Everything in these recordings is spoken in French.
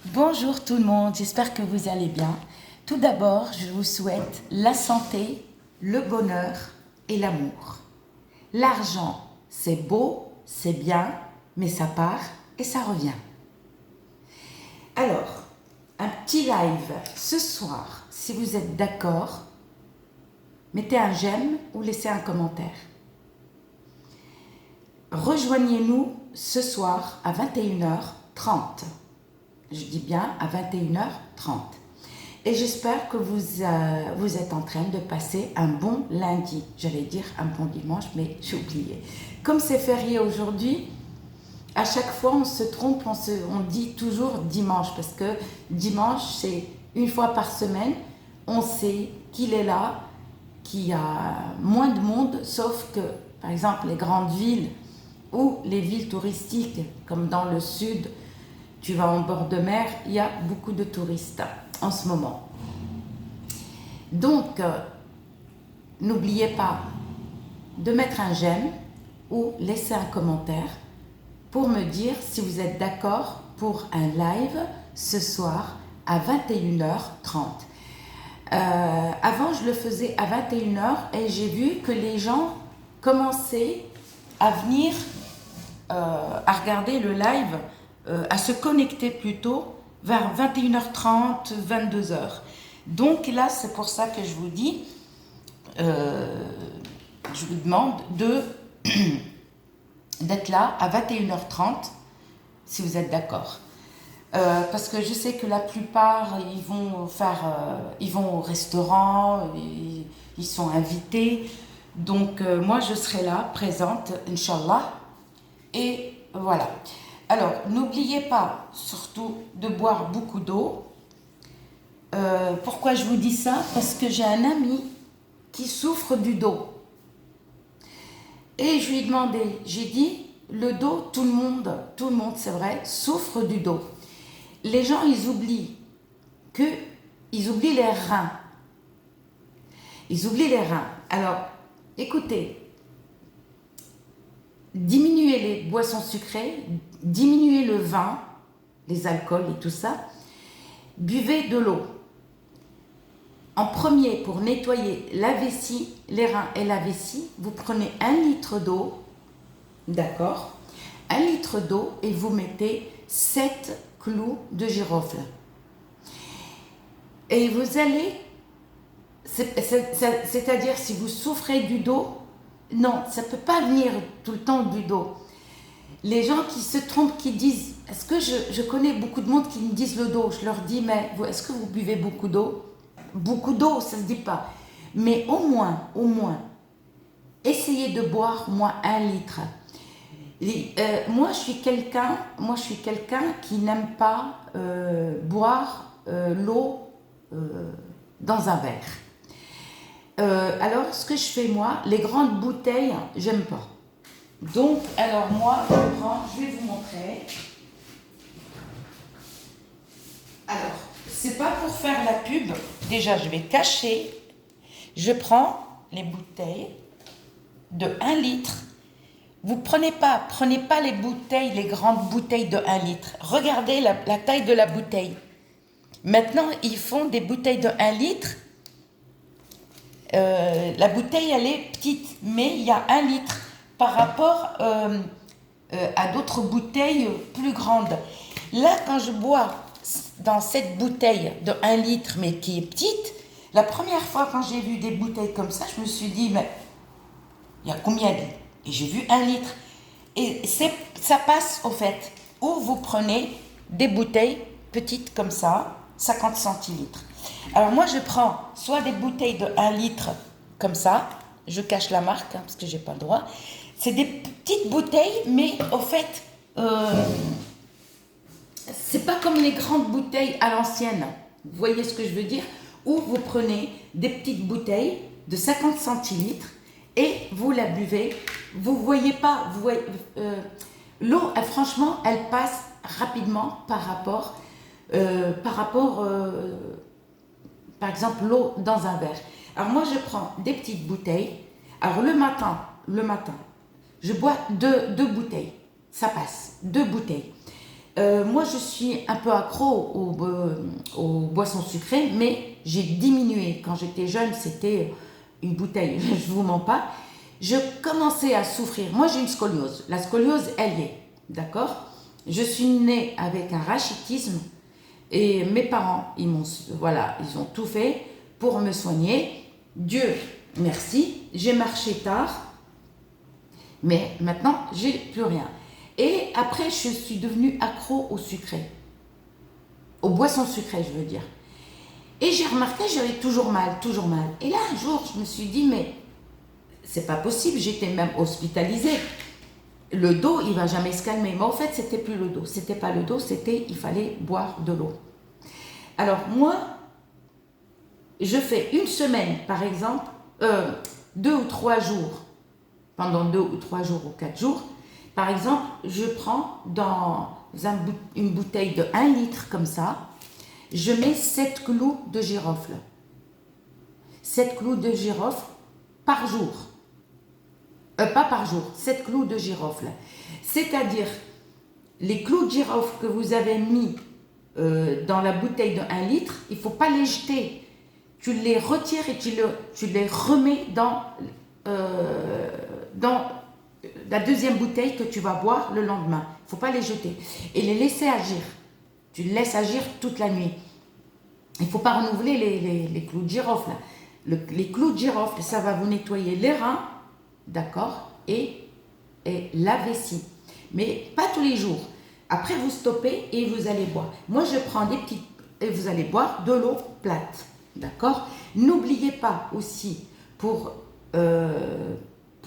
Bonjour tout le monde, j'espère que vous allez bien. Tout d'abord, je vous souhaite la santé, le bonheur et l'amour. L'argent, c'est beau, c'est bien, mais ça part et ça revient. Alors, un petit live ce soir, si vous êtes d'accord, mettez un j'aime ou laissez un commentaire. Rejoignez-nous ce soir à 21h30. Je dis bien à 21h30. Et j'espère que vous êtes en train de passer un bon lundi. J'allais dire un bon dimanche, mais j'ai oublié. Comme c'est férié aujourd'hui, à chaque fois on se trompe, on dit toujours dimanche, parce que dimanche c'est une fois par semaine, on sait qu'il est là, qu'il y a moins de monde, sauf que par exemple les grandes villes ou les villes touristiques, comme dans le sud, tu vas en bord de mer, il y a beaucoup de touristes en ce moment. Donc, n'oubliez pas de mettre un j'aime ou laisser un commentaire pour me dire si vous êtes d'accord pour un live ce soir à 21h30. Avant, je le faisais à 21h et j'ai vu que les gens commençaient à venir à regarder le live, à se connecter plutôt vers 21h30, 22h. Donc là, c'est pour ça que je vous dis, je vous demande d'être là à 21h30, si vous êtes d'accord. Parce que je sais que la plupart, ils vont au restaurant, ils sont invités. Donc moi, je serai là, présente, Inch'Allah. Et voilà. Alors, n'oubliez pas, surtout, de boire beaucoup d'eau. Pourquoi je vous dis ça? Parce que j'ai un ami qui souffre du dos. Et je lui ai demandé, j'ai dit, le dos, tout le monde, c'est vrai, souffre du dos. Les gens, ils oublient les reins. Ils oublient les reins. Alors, écoutez, diminuez les boissons sucrées, diminuez le vin, les alcools et tout ça. Buvez de l'eau. En premier, pour nettoyer la vessie, les reins et la vessie, vous prenez 1 litre d'eau, d'accord, 1 litre d'eau et vous mettez 7 clous de girofle. Et vous allez, c'est-à-dire si vous souffrez du dos, non, ça ne peut pas venir tout le temps du dos. Les gens qui se trompent, qui disent, est-ce que je connais beaucoup de monde qui me disent le dos, je leur dis, mais est-ce que vous buvez beaucoup d'eau? Beaucoup d'eau, ça ne se dit pas. Mais au moins, essayez de boire au moins 1 litre. Moi, je suis quelqu'un qui n'aime pas boire l'eau dans un verre. Alors, ce que je fais moi, les grandes bouteilles, j'aime pas. Donc, alors moi, je vais vous montrer. Alors, c'est pas pour faire la pub. Déjà, je vais cacher. Je prends les bouteilles de 1 litre. Vous prenez pas les bouteilles, les grandes bouteilles de 1 litre. Regardez la taille de la bouteille. Maintenant, ils font des bouteilles de 1 litre. La bouteille, elle est petite, mais il y a 1 litre par rapport à d'autres bouteilles plus grandes. Là, quand je bois dans cette bouteille de 1 litre, mais qui est petite, la première fois quand j'ai vu des bouteilles comme ça, je me suis dit, mais il y a combien de litres? Et j'ai vu 1 litre. Et ça passe au fait, où vous prenez des bouteilles petites comme ça, 50 centilitres. Alors moi, je prends soit des bouteilles de 1 litre comme ça, je cache la marque, parce que j'ai pas le droit. C'est des petites bouteilles, mais au fait, c'est pas comme les grandes bouteilles à l'ancienne. Vous voyez ce que je veux dire? Où vous prenez des petites bouteilles de 50 centilitres et vous la buvez. Vous voyez pas, l'eau, franchement, elle passe rapidement par rapport, par exemple, l'eau dans un verre. Alors moi, je prends des petites bouteilles. Alors le matin, je bois deux bouteilles. Ça passe, 2 bouteilles. Moi, je suis un peu accro aux boissons sucrées, mais j'ai diminué. Quand j'étais jeune, c'était une bouteille, je ne vous mens pas. Je commençais à souffrir. Moi, j'ai une scoliose. La scoliose, elle y est, d'accord? Je suis née avec un rachitisme et mes parents, voilà, ils ont tout fait pour me soigner. Dieu merci, j'ai marché tard, mais maintenant, j'ai plus rien. Et après, je suis devenue accro au sucré, aux boissons sucrées, je veux dire. Et j'ai remarqué, j'avais toujours mal, toujours mal. Et là, un jour, je me suis dit, mais c'est pas possible, j'étais même hospitalisée. Le dos, il va jamais se calmer. Mais en fait, c'était plus le dos. C'était pas le dos, c'était, il fallait boire de l'eau. Alors, moi, je fais une semaine, par exemple, 2 ou 3 jours, pendant 2 ou 3 jours ou 4 jours, par exemple, je prends dans une bouteille de 1 litre comme ça, je mets 7 clous de girofle. 7 clous de girofle par jour. Pas par jour, 7 clous de girofle. C'est-à-dire, les clous de girofle que vous avez mis dans la bouteille de 1 litre, il ne faut pas les jeter. Tu les retires et tu les remets dans la deuxième bouteille que tu vas boire le lendemain. Il ne faut pas les jeter. Et les laisser agir. Tu les laisses agir toute la nuit. Il ne faut pas renouveler les clous de girofle. Les clous de girofle, ça va vous nettoyer les reins, d'accord, et la vessie. Mais pas tous les jours. Après, vous stoppez et vous allez boire. Moi, je prends des petites... Et vous allez boire de l'eau plate, d'accord. N'oubliez pas aussi, pour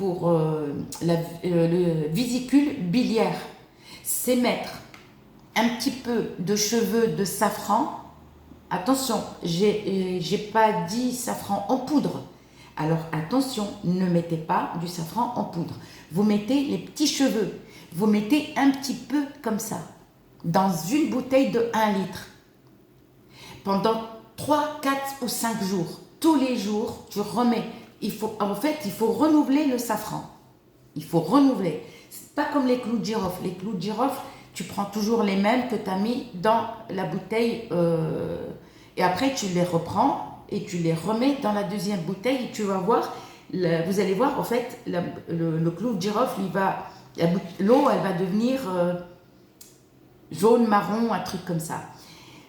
le vésicule biliaire, c'est mettre un petit peu de cheveux de safran. Attention, j'ai pas dit safran en poudre. Alors attention, ne mettez pas du safran en poudre. Vous mettez les petits cheveux. Vous mettez un petit peu comme ça, dans une bouteille de 1 litre. Pendant 3, 4 ou 5 jours. Tous les jours, tu remets. Il faut renouveler le safran. Il faut renouveler. C'est pas comme les clous de girofle. Les clous de girofle, tu prends toujours les mêmes que tu as mis dans la bouteille et après tu les reprends et tu les remets dans la deuxième bouteille et tu vas voir, vous allez voir en fait, le clou de girofle, l'eau elle va devenir jaune, marron, un truc comme ça.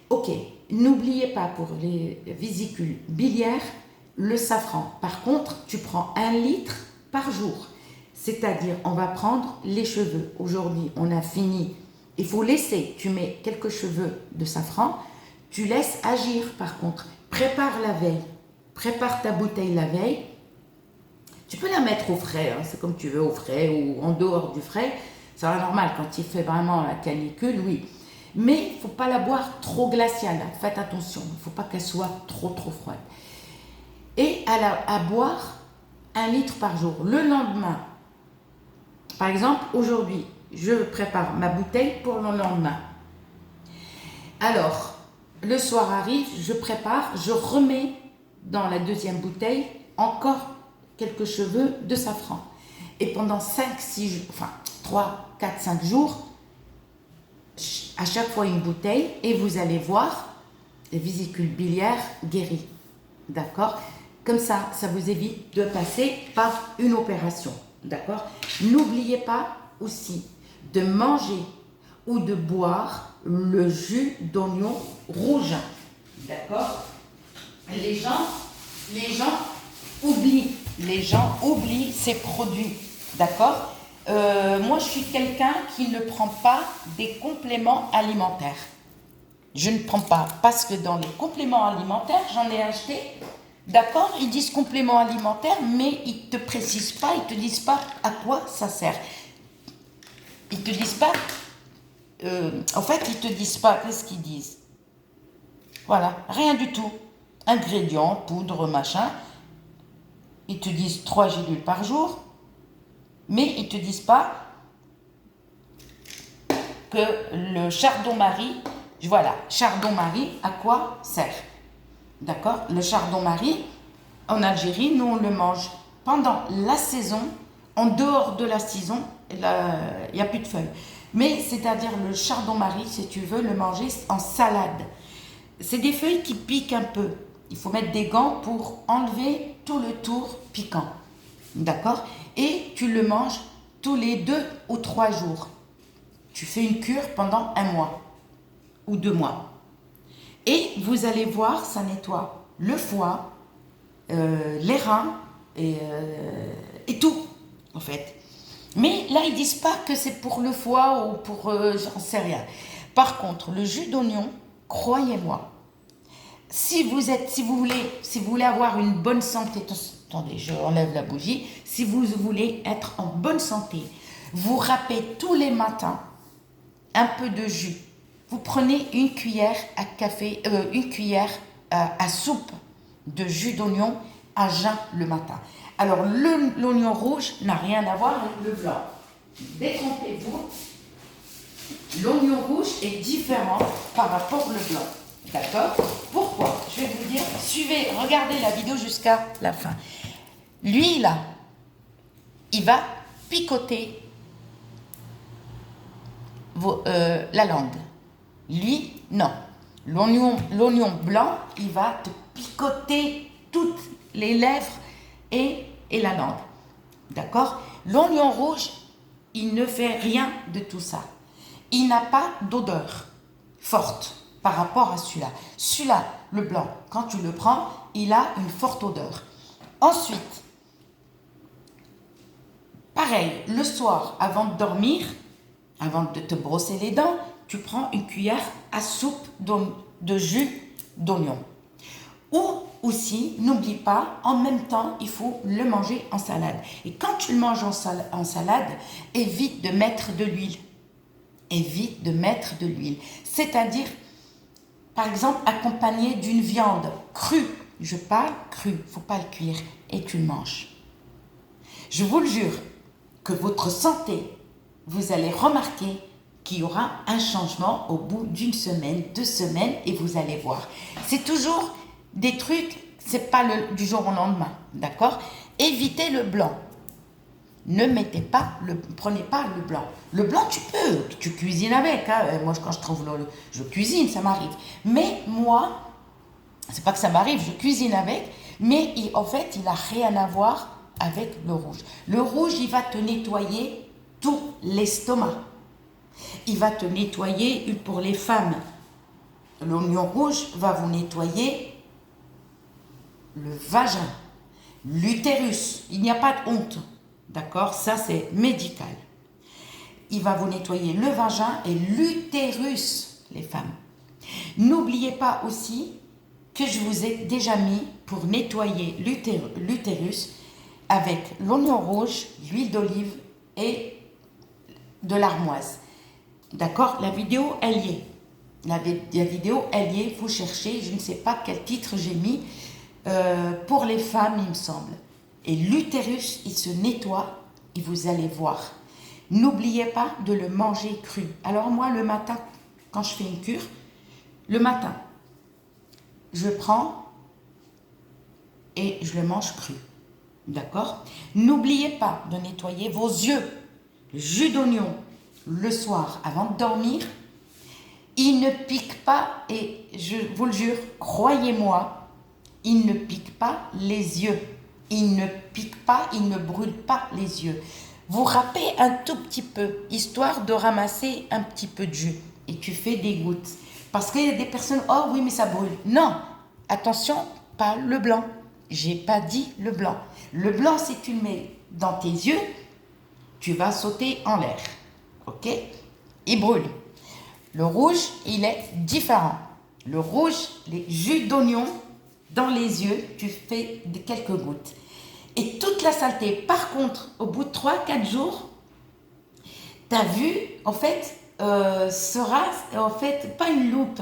Ok, n'oubliez pas pour les vésicules biliaires, le safran. Par contre, tu prends 1 litre par jour. C'est-à-dire, on va prendre les cheveux. Aujourd'hui, on a fini. Il faut laisser, tu mets quelques cheveux de safran, tu laisses agir par contre. Prépare la veille, prépare ta bouteille la veille. Tu peux la mettre au frais, hein, c'est comme tu veux, au frais ou en dehors du frais. C'est normal, quand il fait vraiment la canicule, oui. Mais il ne faut pas la boire trop glaciale, faites attention, il ne faut pas qu'elle soit trop froide. Et à boire 1 litre par jour. Le lendemain, par exemple, aujourd'hui, je prépare ma bouteille pour le lendemain. Alors, le soir arrive, je prépare, je remets dans la deuxième bouteille encore quelques cheveux de safran. Et pendant 3, 4, 5 jours, à chaque fois une bouteille, et vous allez voir les vésicules biliaires guéries. D'accord? Comme ça, ça vous évite de passer par une opération. D'accord? N'oubliez pas aussi de manger ou de boire le jus d'oignon rouge. D'accord? Les gens oublient ces produits. D'accord? Moi, je suis quelqu'un qui ne prend pas des compléments alimentaires. Je ne prends pas parce que dans les compléments alimentaires, j'en ai acheté. D'accord, ils disent complément alimentaire, mais ils ne te précisent pas, ils ne te disent pas à quoi ça sert. Ils ne te disent pas, en fait, ils ne te disent pas, qu'est-ce qu'ils disent? Voilà, rien du tout. Ingrédients, poudre, machin. Ils te disent 3 gélules par jour, mais ils ne te disent pas que le chardon-marie, voilà, chardon-marie, à quoi sert? D'accord? Le chardon-marie, en Algérie, nous on le mange pendant la saison. En dehors de la saison, il n'y a plus de feuilles. Mais c'est-à-dire le chardon-marie, si tu veux le manger en salade. C'est des feuilles qui piquent un peu. Il faut mettre des gants pour enlever tout le tour piquant. D'accord? Et tu le manges tous les 2 ou 3 jours. Tu fais une cure pendant 1 mois ou 2 mois. Et vous allez voir, ça nettoie le foie, les reins et tout, en fait. Mais là, ils disent pas que c'est pour le foie ou pour... j'en sais rien. Par contre, le jus d'oignon, croyez-moi, si vous voulez avoir une bonne santé, attendez, je enlève la bougie, si vous voulez être en bonne santé, vous râpez tous les matins un peu de jus. Vous prenez une cuillère à café, une cuillère à soupe de jus d'oignon à jeun le matin. Alors l'oignon rouge n'a rien à voir avec le blanc. Détrompez-vous, l'oignon rouge est différent par rapport au blanc. D'accord? Pourquoi? Je vais vous dire, suivez, regardez la vidéo jusqu'à la fin. Lui, là, il va picoter la langue. Lui, non. L'oignon blanc, il va te picoter toutes les lèvres et la langue. D'accord? L'oignon rouge, il ne fait rien de tout ça. Il n'a pas d'odeur forte par rapport à celui-là. Celui-là, le blanc, quand tu le prends, il a une forte odeur. Ensuite, pareil, le soir, avant de dormir, avant de te brosser les dents, tu prends une cuillère à soupe de jus d'oignon. Ou aussi, n'oublie pas, en même temps, il faut le manger en salade. Et quand tu le manges en salade, évite de mettre de l'huile. Évite de mettre de l'huile. C'est-à-dire, par exemple, accompagné d'une viande crue. Je parle crue, il ne faut pas le cuire. Et tu le manges. Je vous le jure que votre santé, vous allez remarquer qu'il y aura un changement au bout d'1 semaine, 2 semaines, et vous allez voir. C'est toujours des trucs, c'est pas du jour au lendemain, d'accord? Évitez le blanc. Prenez pas le blanc. Le blanc, tu cuisines avec. Hein. Moi, quand je trouve je cuisine, ça m'arrive. Mais moi, c'est pas que ça m'arrive, je cuisine avec, mais en fait, il n'a rien à voir avec le rouge. Le rouge, il va te nettoyer tout l'estomac. Il va te nettoyer, pour les femmes, l'oignon rouge va vous nettoyer le vagin, l'utérus. Il n'y a pas de honte, d'accord? Ça, c'est médical. Il va vous nettoyer le vagin et l'utérus, les femmes. N'oubliez pas aussi que je vous ai déjà mis pour nettoyer l'utérus avec l'oignon rouge, l'huile d'olive et de l'armoise. D'accord? La vidéo, elle y est. La vidéo, elle y est. Vous cherchez, je ne sais pas quel titre j'ai mis. Pour les femmes, il me semble. Et l'utérus, il se nettoie et vous allez voir. N'oubliez pas de le manger cru. Alors moi, le matin, quand je fais une cure, le matin, je prends et je le mange cru. D'accord? N'oubliez pas de nettoyer vos yeux. Le jus d'oignon, le soir, avant de dormir, il ne pique pas, et je vous le jure, croyez-moi, il ne pique pas les yeux. Il ne pique pas, il ne brûle pas les yeux. Vous râpez un tout petit peu, histoire de ramasser un petit peu de jus. Et tu fais des gouttes. Parce qu'il y a des personnes, oh oui, mais ça brûle. Non, attention, pas le blanc. J'ai pas dit le blanc. Le blanc, si tu le mets dans tes yeux, tu vas sauter en l'air. Ok? Il brûle. Le rouge, il est différent. Le rouge, les jus d'oignon dans les yeux, tu fais quelques gouttes. Et toute la saleté, par contre, au bout de 3-4 jours, ta vue, en fait, sera, en fait, pas une loupe,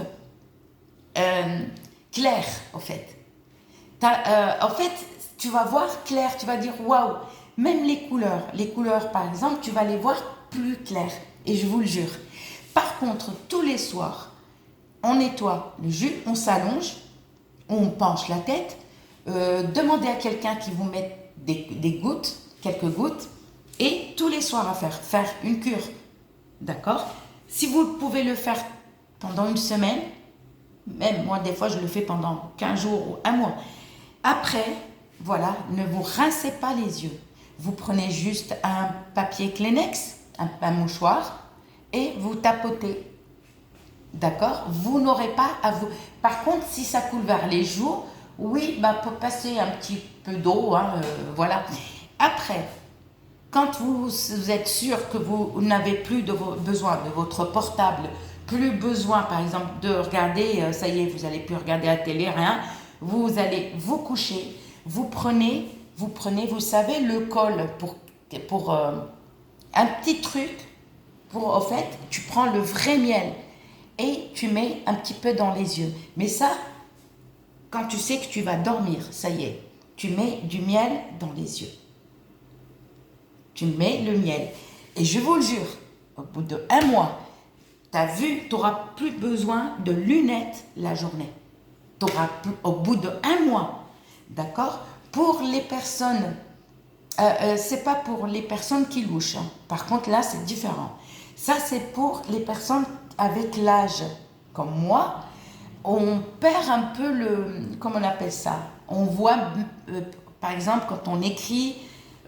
claire, en fait. En fait, tu vas voir clair, tu vas dire waouh. Même les couleurs, par exemple, tu vas les voir plus claires. Et je vous le jure. Par contre, tous les soirs, on nettoie le jus, on s'allonge, on penche la tête, demandez à quelqu'un qui vous mette des gouttes, quelques gouttes, et tous les soirs à faire une cure D'accord? Si vous pouvez le faire pendant une semaine, même moi des fois je le fais pendant 15 jours ou un mois. Après, voilà, ne vous rincez pas les yeux. Vous prenez juste un papier Kleenex, un mouchoir, et vous tapotez. D'accord? Vous n'aurez pas à vous... Par contre, si ça coule vers les joues, oui, bah, pour passer un petit peu d'eau, hein, voilà. Après, quand vous êtes sûr que vous n'avez plus besoin de votre portable, plus besoin, par exemple, de regarder, ça y est, vous n'allez plus regarder la télé, rien, vous allez vous coucher, vous prenez, vous savez, le col pour un petit truc, au fait, tu prends le vrai miel et tu mets un petit peu dans les yeux. Mais ça, quand tu sais que tu vas dormir, ça y est, tu mets du miel dans les yeux. Tu mets le miel. Et je vous le jure, au bout d'1 mois, tu as vu, tu n'auras plus besoin de lunettes la journée. Au bout d'1 mois, d'accord? Pour les personnes, c'est pas pour les personnes qui louchent, hein. Par contre, là, c'est différent. Ça, c'est pour les personnes avec l'âge. Comme moi, on perd un peu comment on appelle ça? On voit, par exemple, quand on écrit,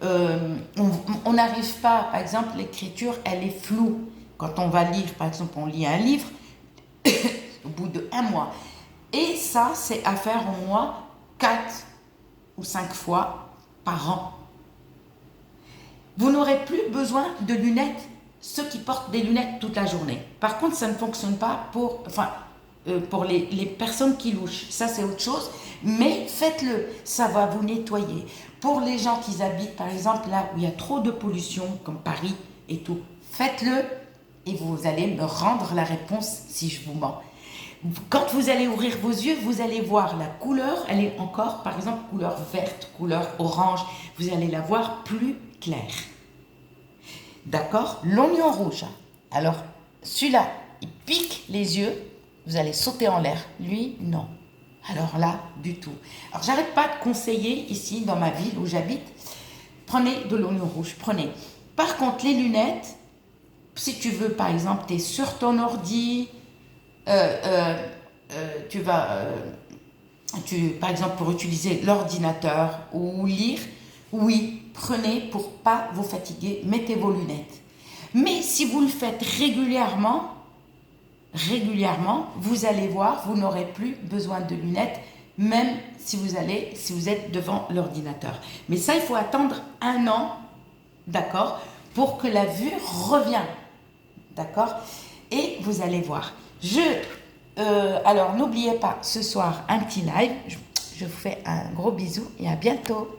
on n'arrive pas, par exemple, l'écriture, elle est floue. Quand on va lire, par exemple, on lit un livre, au bout d'1 mois. Et ça, c'est à faire au moins 4 ou 5 fois par an. Vous n'aurez plus besoin de lunettes, ceux qui portent des lunettes toute la journée. Par contre, ça ne fonctionne pas pour les personnes qui louchent. Ça, c'est autre chose. Mais faites-le, ça va vous nettoyer. Pour les gens qui habitent, par exemple, là où il y a trop de pollution, comme Paris et tout, faites-le et vous allez me rendre la réponse si je vous mens. Quand vous allez ouvrir vos yeux, vous allez voir la couleur, elle est encore, par exemple, couleur verte, couleur orange. Vous allez la voir plus claire. D'accord? L'oignon rouge. Alors, celui-là, il pique les yeux. Vous allez sauter en l'air. Lui, non. Alors là, du tout. Alors, j'arrête pas de conseiller ici, dans ma ville où j'habite, prenez de l'oignon rouge, prenez. Par contre, les lunettes, si tu veux, par exemple, tu es sur ton ordi, par exemple, pour utiliser l'ordinateur ou lire, oui, prenez pour pas vous fatiguer, mettez vos lunettes. Mais si vous le faites régulièrement, vous allez voir, vous n'aurez plus besoin de lunettes, même si vous êtes devant l'ordinateur. Mais ça, il faut attendre 1 an, d'accord, pour que la vue revienne, d'accord. Et vous allez voir. Alors, n'oubliez pas, ce soir, un petit live. Je vous fais un gros bisou et à bientôt.